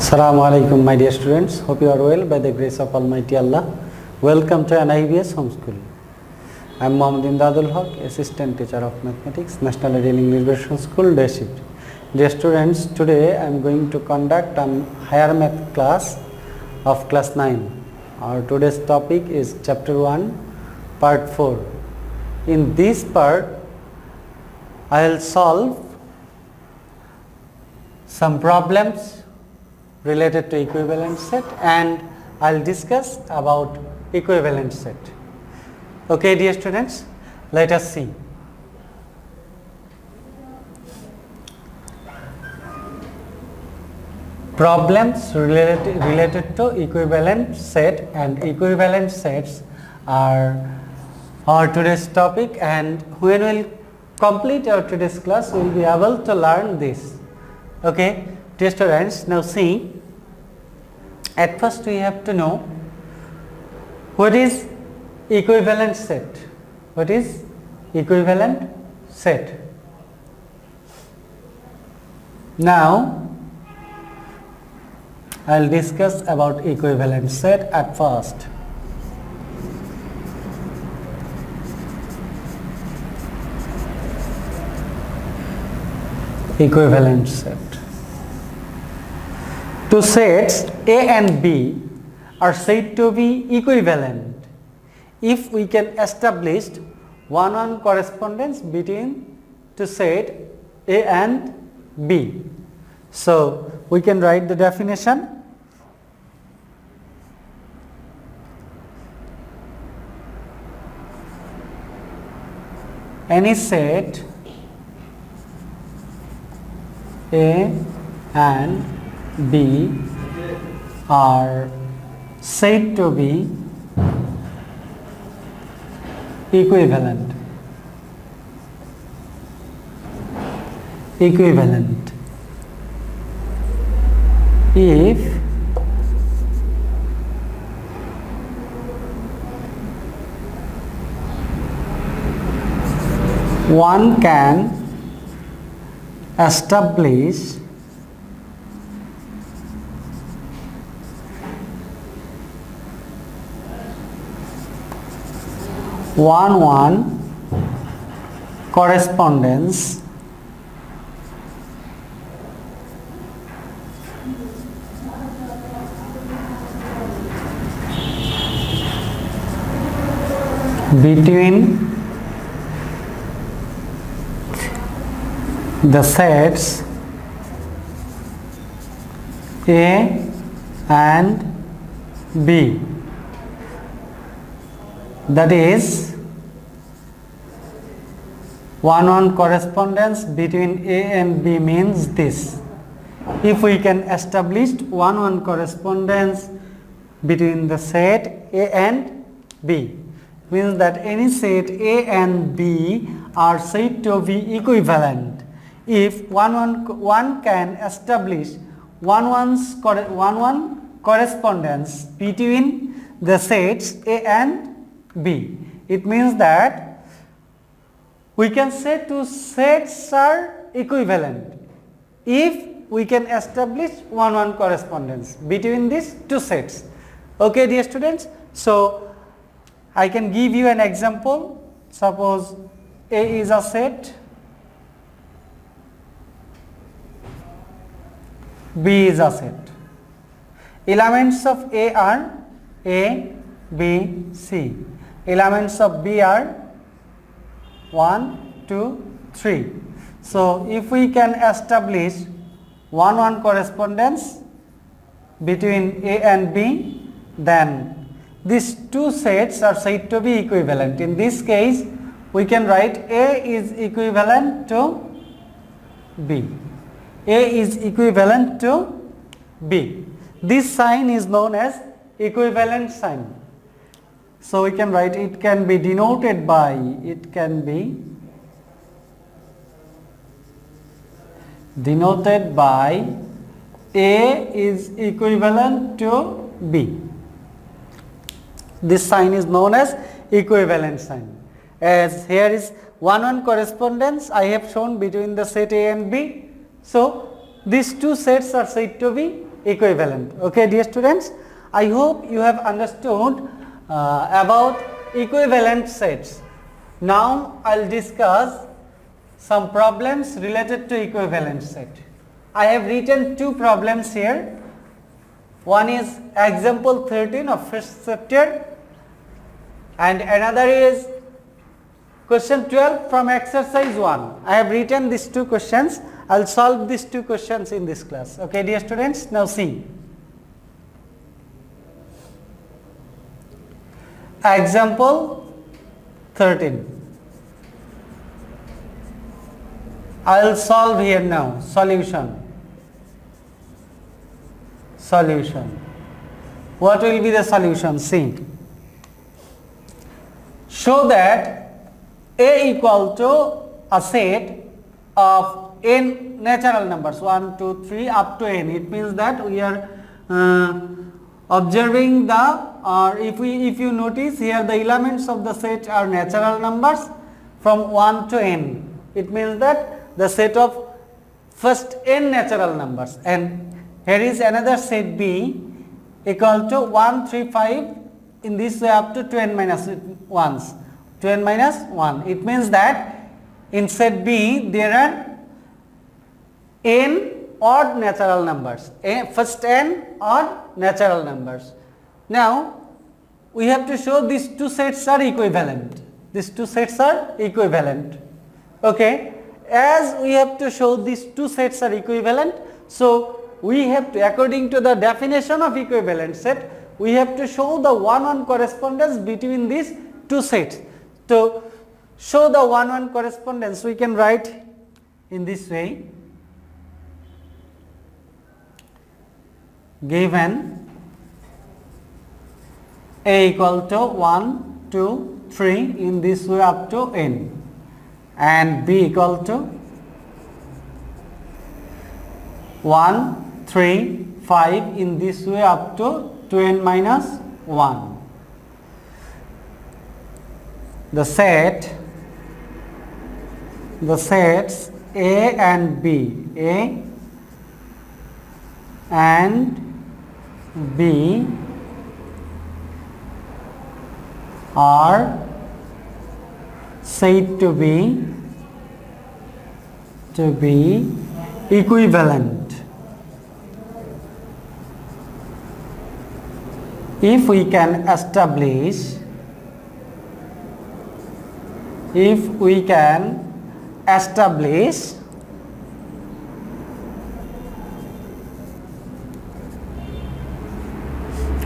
Assalamu alaikum, my dear students. Hope you are well by the grace of Almighty Allah. Welcome to an IBS homeschool. I am Emdadul, Haque, Assistant Teacher of Mathematics, National Indian English Version School, Day Shift. Dear students, today I am going to conduct a higher math class of class 9. Our today's topic is Chapter 1, Part 4. In this part, I will solve some problems related to equivalent set and I will discuss about equivalent set. Okay, dear students, let us see. Problems related to equivalent set, and equivalent sets are our today's topic, and when we will complete our today's class we will be able to learn this. Okay, dear students, now see, at first we have to know what is equivalent set. What is equivalent set? Now I will discuss about equivalent set at first. Equivalent set. Two sets A and B are said to be equivalent if we can establish one-on-one correspondence between two sets A and B. So we can write the definition. Any set A and B are said to be equivalent. Equivalent if one can establish one-one correspondence between the sets A and B. That is, one-on-one correspondence between A and B means this. If we can establish one-on-one correspondence between the set A and B, means that any set A and B are said to be equivalent if one can establish one-one correspondence between the sets A and B. It means that we can say two sets are equivalent if we can establish one-one correspondence between these two sets. Okay, dear students, so I can give you an example. Suppose A is a set, B is a set. Elements of A are A, B, C. Elements of B are 1, 2, 3. So if we can establish one-one correspondence between A and B, then these two sets are said to be equivalent. In this case, we can write A is equivalent to B. A is equivalent to B. This sign is known as equivalent sign. So we can write, it can be denoted by, A is equivalent to B. This sign is known as equivalent sign. As here is one-on-one correspondence I have shown between the set A and B. So these two sets are said to be equivalent. Okay, dear students, I hope you have understood about equivalent sets. Now I'll discuss some problems related to equivalent set. I have written two problems here. One is example 13 of first chapter and another is question 12 from exercise 1. I have written these two questions. I'll solve these two questions in this class. Okay, dear students, now see. Example 13. I'll solve here now. Solution. What will be the solution? See. Show that A equal to a set of n natural numbers 1, 2, 3 up to n. It means that we are observing if you notice here the elements of the set are natural numbers from 1 to n. It means that the set of first n natural numbers, and here is another set B equal to 1, 3, 5 in this way up to 2n minus 1s, 2n minus 1. It means that in set B there are n odd natural numbers, first n odd natural numbers. Now we have to show these two sets are equivalent. These two sets are equivalent. Okay, as we have to show these two sets are equivalent, so we have to, according to the definition of equivalent set, we have to show the one-one correspondence between these two sets. To show the one-one correspondence, we can write in this way. Given A equal to 1, 2, 3 in this way up to n, and B equal to 1, 3, 5 in this way up to 2n minus 1. The sets A and B, A and B are said to be equivalent if we can establish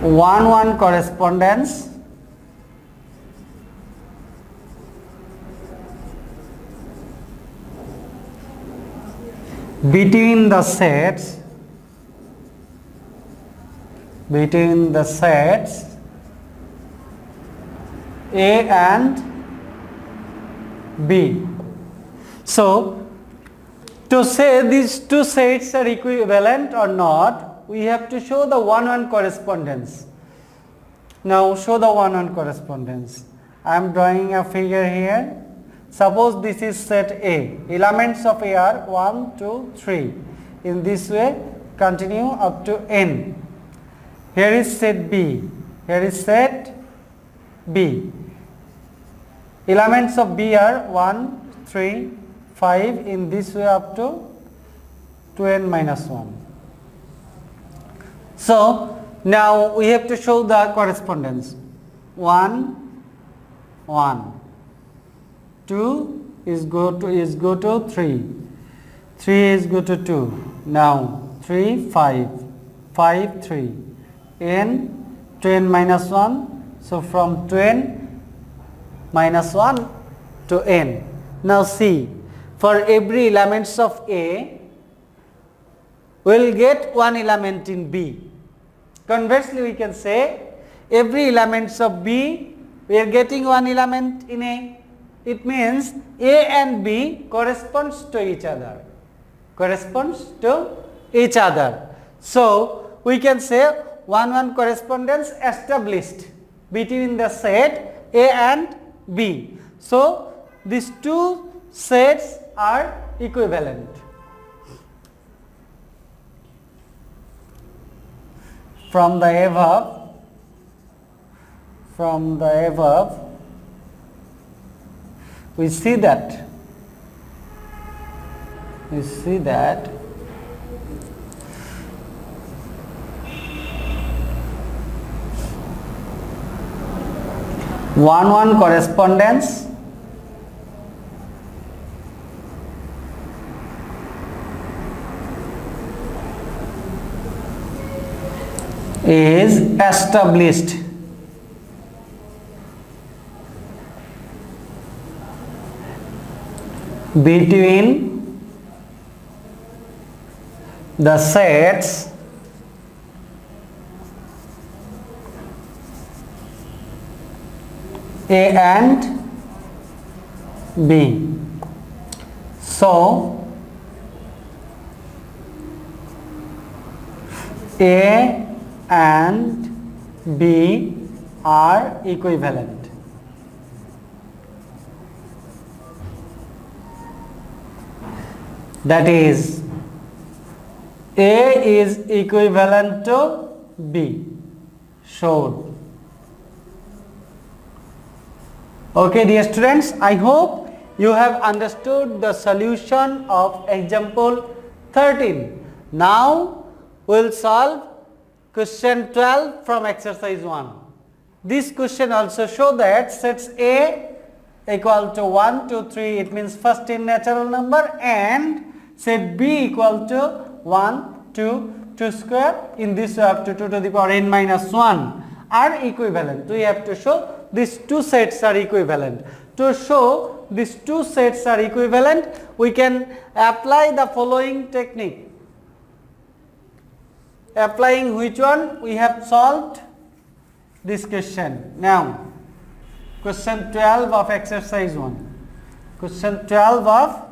one-one correspondence between the sets A and B. So to say these two sets are equivalent or not, we have to show the one-one correspondence. Now show the one-one correspondence. I am drawing a figure here. Suppose this is set A. Elements of A are 1, 2, 3. In this way continue up to n. Here is set B. Here is set B. Elements of B are 1, 3, 5 in this way up to 2n minus 1. So now we have to show the correspondence. 1, 1. 2 is go to 3. 3 is go to 2. Now 3, 5. 5, 3. N, 2n minus 1. So from 2n minus 1 to n. Now see, for every elements of A, we will get one element in B. Conversely, we can say every elements of B, we are getting one element in A. It means A and B corresponds to each other. So we can say one-one correspondence established between the set A and B. So these two sets are equivalent. from the above we see that one correspondence is established between the sets A and B. So A and B are equivalent. That is, A is equivalent to B. Showed. Okay, dear students, I hope you have understood the solution of example 13. Now we will solve question 12 from exercise 1. This question also show that sets A equal to 1, 2, 3, it means first in natural number, and set B equal to 1, 2 square, in this way up to 2 to the power n minus 1 are equivalent. We have to show these two sets are equivalent. To show these two sets are equivalent, we can apply the following technique. Applying which one? We have solved this question. Now, question 12 of exercise 1. Question 12 of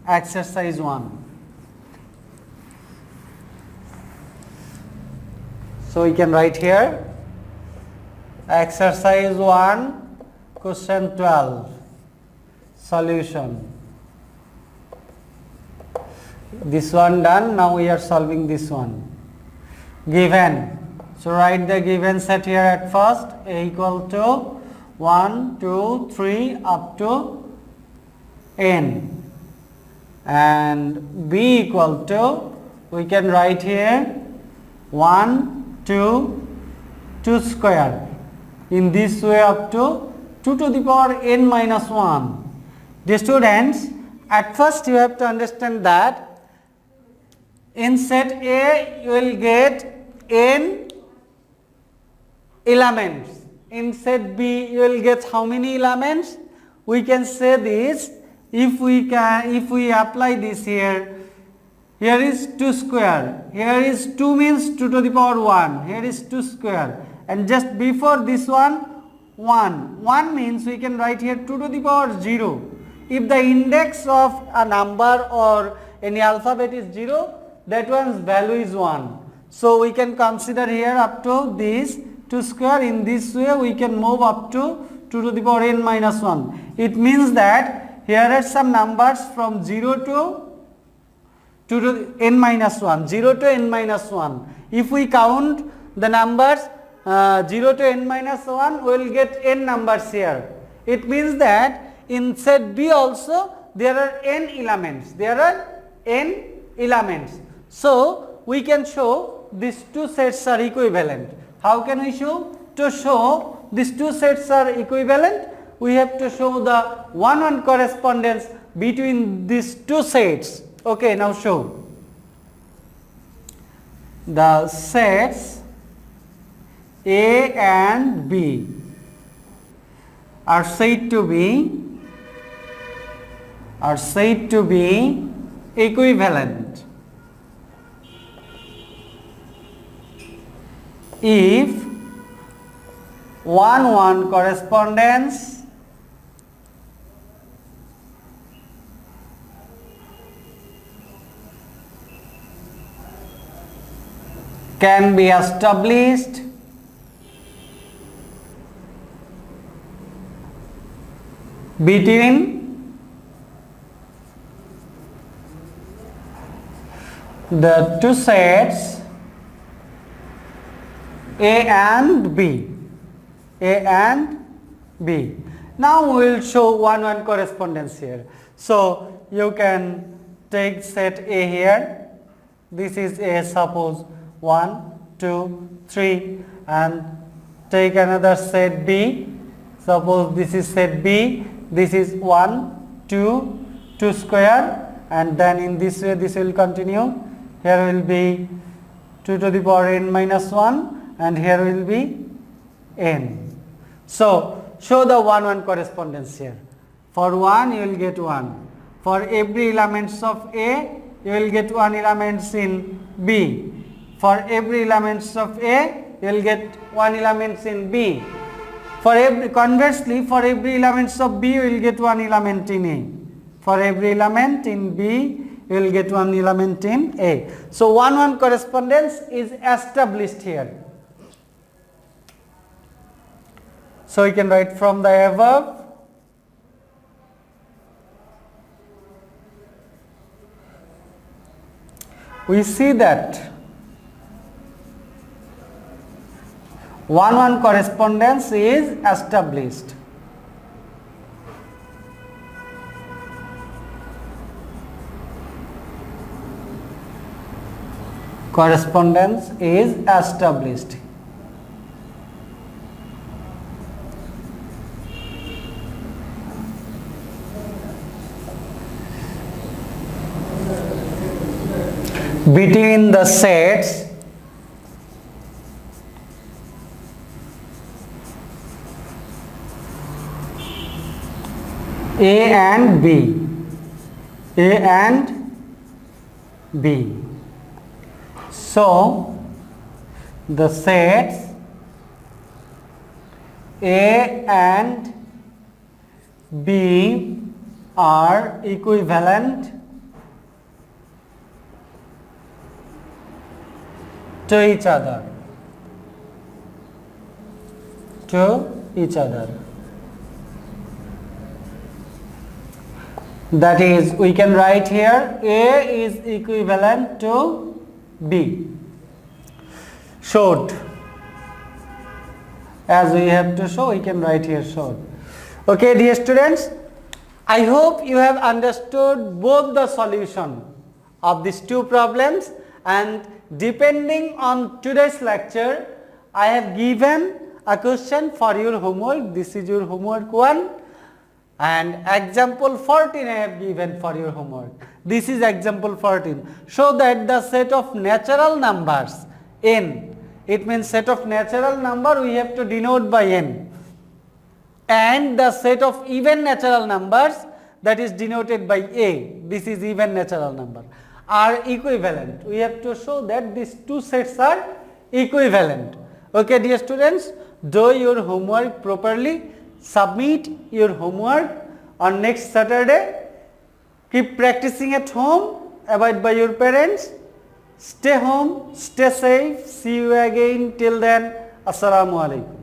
exercise 1. So we can write here exercise 1, question 12, solution. This one done, now we are solving this one. Given, so write the given set here at first. A equal to 1, 2, 3 up to n, and B equal to, we can write here 1, 2 square, in this way up to 2 to the power n minus 1. Dear students, at first you have to understand that in set A you will get n elements. In set B you will get how many elements? We can say this, if we apply this here is 2 square, here is 2 means 2 to the power 1, here is 2 square, and just before this one 1 means we can write here 2 to the power 0. If the index of a number or any alphabet is 0, that one's value is 1. So we can consider here up to this 2 square, in this way we can move up to 2 to the power n minus 1. It means that here are some numbers from 0 to 2 to n minus 1, 0 to n minus 1. If we count the numbers 0 to n minus 1, we will get n numbers here. It means that in set B also there are n elements. So we can show these two sets are equivalent. How can we show? To show these two sets are equivalent, we have to show the 1-1 correspondence between these two sets. Okay, now show. The sets A and B are said to be equivalent if 1-1 correspondence can be established between the two sets A and B. A and B. Now we will show 1-1 correspondence here. So you can take set A here. This is A, suppose 1, 2, 3, and take another set B. Suppose this is set B. This is 1, 2, 2 square, and then in this way this will continue. Here will be 2 to the power n minus 1, and here will be n. So show the 1-1 correspondence here. For 1 you will get 1. For every elements of A you will get 1 elements in B. For every elements of A you will get 1 elements in B. For every, conversely, for every elements of B you will get 1 element in A. For every element in B you will get 1 element in A. So 1-1 correspondence is established here. So we can write from the above. We see that 1-1 correspondence is established. Correspondence is established. Between the sets A and B. A and B. So the sets A and B are equivalent to each other. That is, we can write here A is equivalent to B. Showed. As we have to show, we can write here showed. Okay, dear students, I hope you have understood both the solution of these two problems, and depending on today's lecture, I have given a question for your homework. This is your homework 1, and example 14 I have given for your homework. This is example 14. Show that the set of natural numbers n, it means set of natural number we have to denote by n, and the set of even natural numbers, that is denoted by A, this is even natural number, are equivalent. We have to show that these two sets are equivalent. Okay, dear students, do your homework properly, submit your homework on next Saturday. Keep practicing at home, abide by your parents, stay home, stay safe, see you again. Till then, Assalamu alaikum.